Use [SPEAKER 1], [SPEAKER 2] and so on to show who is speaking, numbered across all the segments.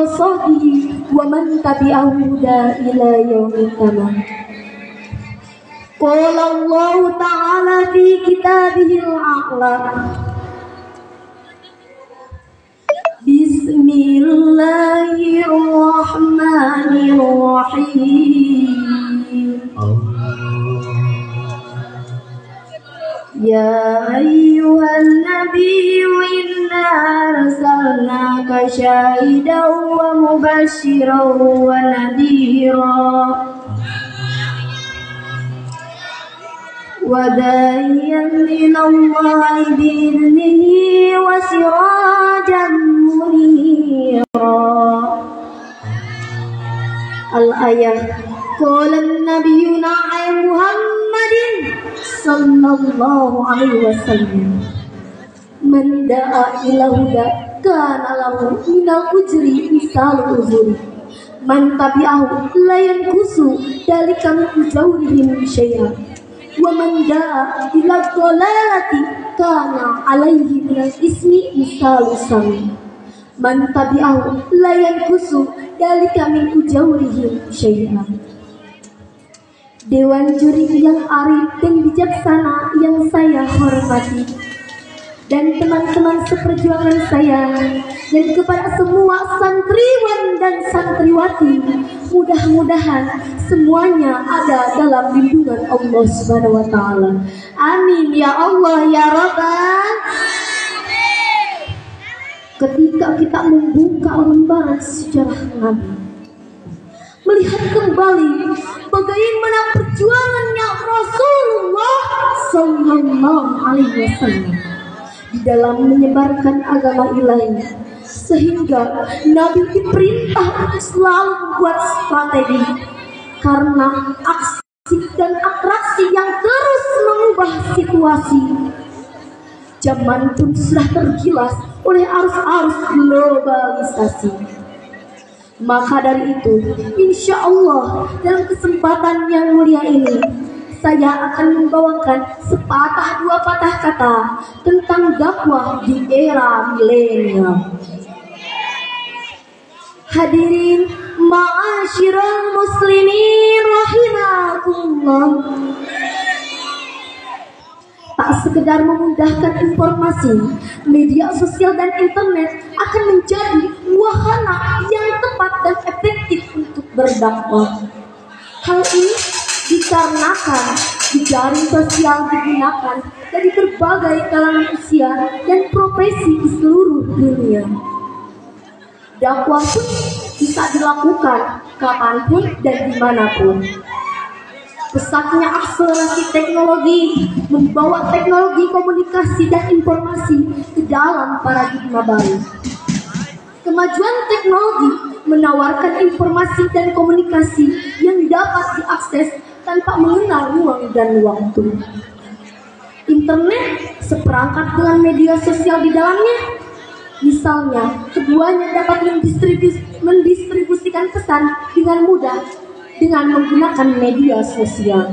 [SPEAKER 1] wa sahbihi wa man tabi'ahu ila yaumil qiyamah. Qala Allah ta'ala fi kitabihil a'la. Bismillahirrahmanirrahim. Ya ayyuhan nabiyyu inna arsalnaka syahidan wa mubasysyiran wa nadhira wa da'iyan ilallahi bi'idhnihi wa sirajan munira. Al-ayat. Qala an-nabiyyu Muhammadin sallallahu alaihi wasallam, man da'a ila huda kana lahu minal ujri misal uzuri, man tabi'ahu la yanqusu dalika min ujurihim syai'an, wa man da'a ila dhalalati kana alaihi minal ismi misal sami, man tabi'ahu la yanqusu dalika min ujurihim syai'an. Dewan juri yang arif dan bijaksana yang saya hormati, dan teman-teman seperjuangan saya, dan kepada semua santriwan dan santriwati, mudah-mudahan semuanya ada dalam lindungan Allah Subhanahu wa taala. Amin ya Allah ya Rabbal. Ketika kita membuka lembaran sejarah Nabi, melihat kembali bagaimana perjuangannya Rasulullah Sallallahu Alaihi Wasallam di dalam menyebarkan agama ilahi, sehingga Nabi diperintah untuk selalu membuat strategi, karena aksi dan atraksi yang terus mengubah situasi. Zaman pun sudah tergilas oleh arus-arus globalisasi. Maka dari itu, insya Allah dalam kesempatan yang mulia ini, saya akan membawakan sepatah dua patah kata tentang dakwah di era milenial. Hadirin ma'asyiral muslimin rahimakumullah. Tak sekedar memudahkan informasi, media sosial dan internet akan menjadi wahana yang tepat dan efektif untuk berdakwah. Hal ini dikarenakan jejaring sosial digunakan dari berbagai kalangan usia dan profesi di seluruh dunia. Dakwah pun bisa dilakukan kapanpun dan dimanapun. Pesatnya akselerasi teknologi membawa teknologi komunikasi dan informasi ke dalam paradigma baru. Kemajuan teknologi menawarkan informasi dan komunikasi yang dapat diakses tanpa mengenal ruang dan waktu. Internet seperangkat dengan media sosial di dalamnya. Misalnya, keduanya dapat mendistribusikan pesan dengan mudah dengan menggunakan media sosial.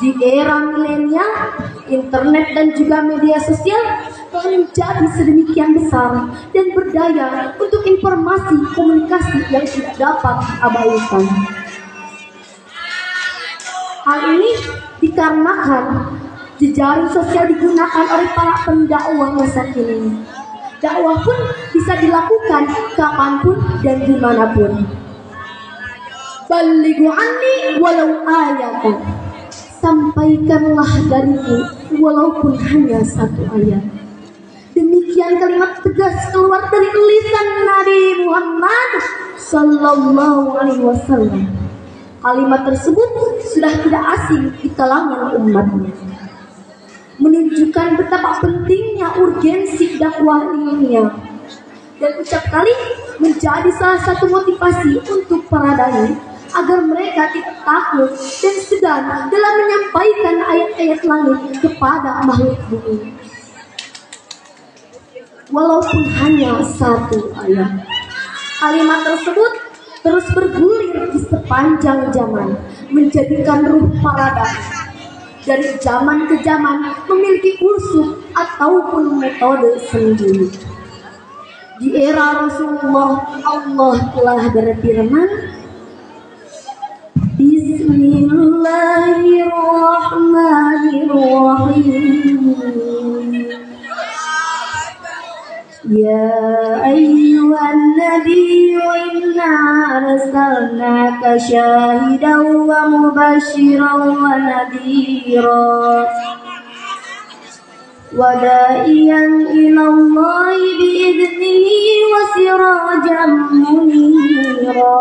[SPEAKER 1] Di era milenial, internet dan juga media sosial telah menjadi sedemikian besar dan berdaya untuk informasi komunikasi yang tidak dapat diabaikan. Hal ini dikarenakan jejaring sosial digunakan oleh para pendakwah masa kini. Dakwah pun bisa dilakukan kapanpun dan dimanapun. Balighu anni walau ayatan, sampaikanlah dariku walaupun hanya satu ayat. Demikian kalimat tegas keluar dari lisan Nabi Muhammad Sallallahu Alaihi Wasallam. Kalimat tersebut sudah tidak asing di kalangan umatnya, menunjukkan betapa pentingnya urgensi dakwah ilmiah. Dan ucap kali menjadi salah satu motivasi untuk para dai agar mereka tidak takut dan segan dalam menyampaikan ayat-ayat langit kepada makhluk bumi. Walaupun hanya satu ayat, kalimat tersebut terus bergulir di sepanjang zaman, menjadikan ruh para dai dari zaman ke zaman memiliki unsur ataupun metode sendiri. Di era Rasulullah, Allah telah berfirman, Bismillahirrahmanirrahim. Ya ayyuhan nabiyyu inna arsalnaka syahidan wa mubasysyiran wa nadhira wa da'iyan ilallahi bi'idnihi wa sirajan munira.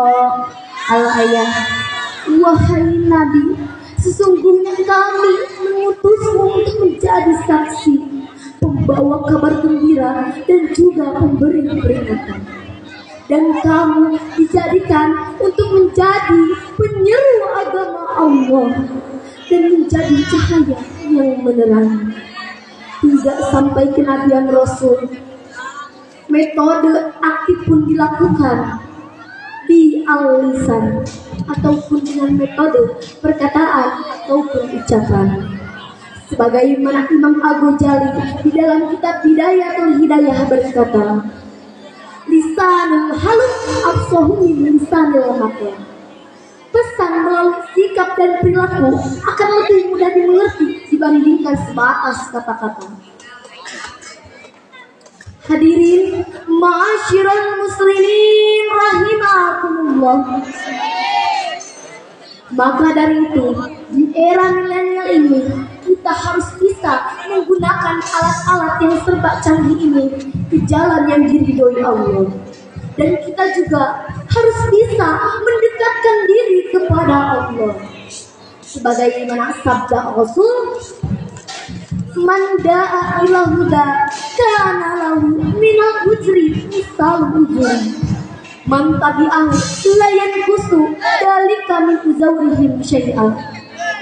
[SPEAKER 1] Al-ayah. Wahai Nabi, sesungguhnya kami mengutusmu untuk menjadi saksi, pembawa kabar gembira dan juga pemberi peringatan. Dan kamu dijadikan untuk menjadi penyeru agama Allah dan menjadi cahaya yang menerangi. Hingga sampai kenabian Rasul, metode aktif pun dilakukan di al-lisan ataupun dengan metode perkataan ataupun ucapan. Sebagaimana Imam Al-Ghazali di dalam kitab Bidayatul Hidayah berkata, lisanul halus afsahu min lisanil maqal. Pesan melalui sikap dan perilaku akan lebih mudah dimengerti dibandingkan sebatas kata-kata. Hadirin ma'asyiral muslimin rahimakumullah. Maka dari itu, di era milenial ini kita harus bisa menggunakan alat-alat yang serba canggih ini ke jalan yang diridhoi Allah. Dan kita juga harus bisa mendekatkan diri kepada Allah. Sebagaimana sabda Rasul, man da'a ila huda kana lahu minal ujri misal ujri man tabi'ahu la yanqusu dalika min uzawrihim syai'an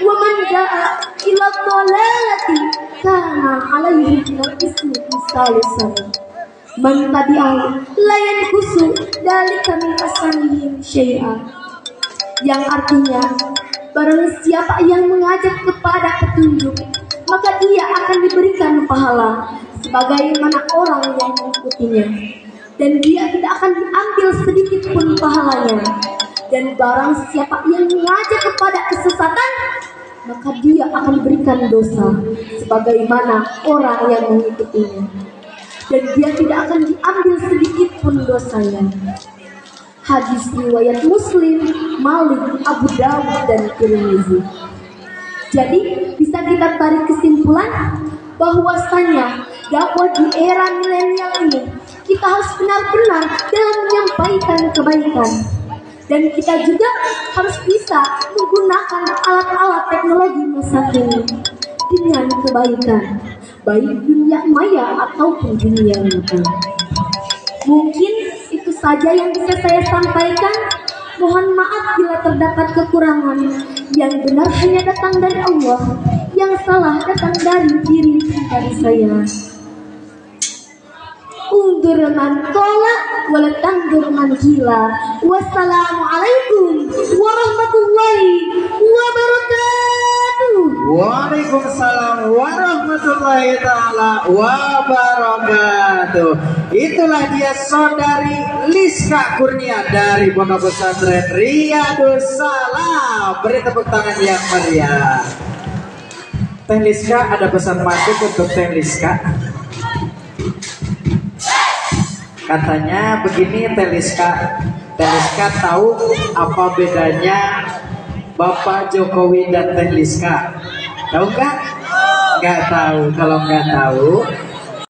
[SPEAKER 1] wa man da'a ila dhalalati kana alaihi minal ismi misal sana man tabi'ahu la yanqusu dalika min asanihim syai'an, yang artinya barang siapa yang mengajak kepada petunjuk maka dia akan diberikan pahala sebagaimana orang yang mengikutinya, dan dia tidak akan diambil sedikit pun pahalanya. Dan barang siapa yang mengajak kepada kesesatan maka dia akan diberikan dosa sebagaimana orang yang mengikutinya, dan dia tidak akan diambil sedikit pun dosanya. Hadis riwayat Muslim, Malik, Abu Dawud dan Tirmizi. Jadi bisa kita tarik kesimpulan bahwasanya dakwah di era milenial ini kita harus benar-benar dalam menyampaikan kebaikan, dan kita juga harus bisa menggunakan alat-alat teknologi masa kini dengan kebaikan, baik dunia maya ataupun dunia nyata. Mungkin itu saja yang bisa saya sampaikan. Mohon maaf bila terdapat kekurangan. Yang benar hanya datang dari Allah, yang salah datang dari diri saya. Undur man qala wa tandur man gila. Wassalamualaikum warahmatullahi wabarakatuh.
[SPEAKER 2] Waalaikumsalam warahmatullahi taala wabarakatuh. Itulah dia saudari Liska Kurnia dari Pondok Pesantren Riyadus Salam. Beri tepuk tangan yang meriah. Teh Liska, ada pesan masuk untuk Teh Liska. Katanya begini Teh Liska. Teh Liska tahu apa bedanya Bapak Jokowi dan Teh Liska? Tahu nggak? Nggak tahu. Kalau nggak tahu,